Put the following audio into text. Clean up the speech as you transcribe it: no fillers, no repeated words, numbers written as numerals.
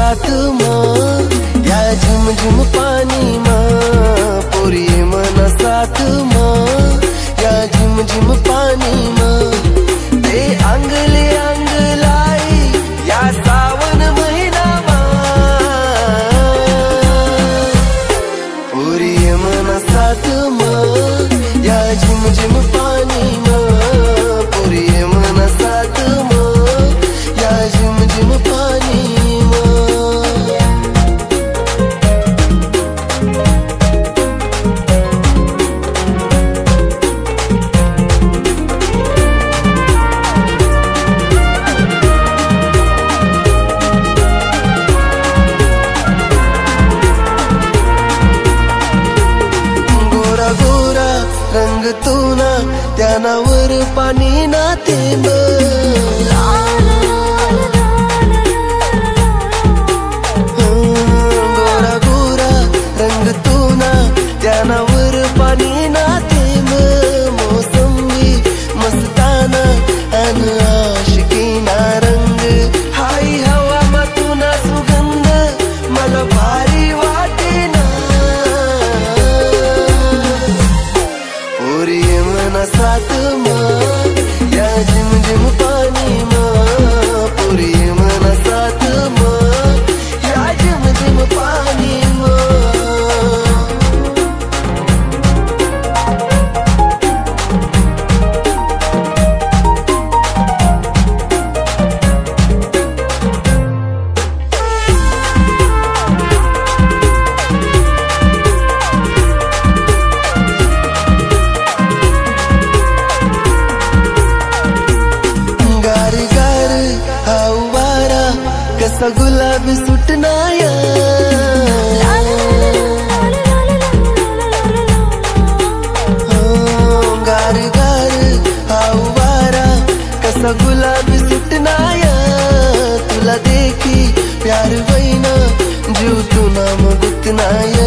साथ मा या झिम झिम पानी मा पोरी मन साथ मा या झिम झिम पानी मा ते अंगले अंग लाई या सावन महीना मा पोरी मन साथ मा या झिम झिम पानी मा पोरी मन साथ मा या झिम झिम पानी मा। गोरा गोरा रंग तू ना त्यानावर पाणी ना थेंब गोरा गोरा रंग तू ना त्यानावर पाणी ना थेंब मोसंबी मस्ताना अन आशिकी ना रंग हाई हवा मतुना सुगंध मला भारी वाटे ना पोरी मन साथ मा या झिम झिम पानी मा पोरी मन साथ मा या झिम झिम पानी मा। गार गार हा वारा कसा गुलाबी सुटनाया गार गार हा वारा कसा गुलाबी सुटनाया तुला देखी प्यार वैना जीव तू नाम गुतनाया।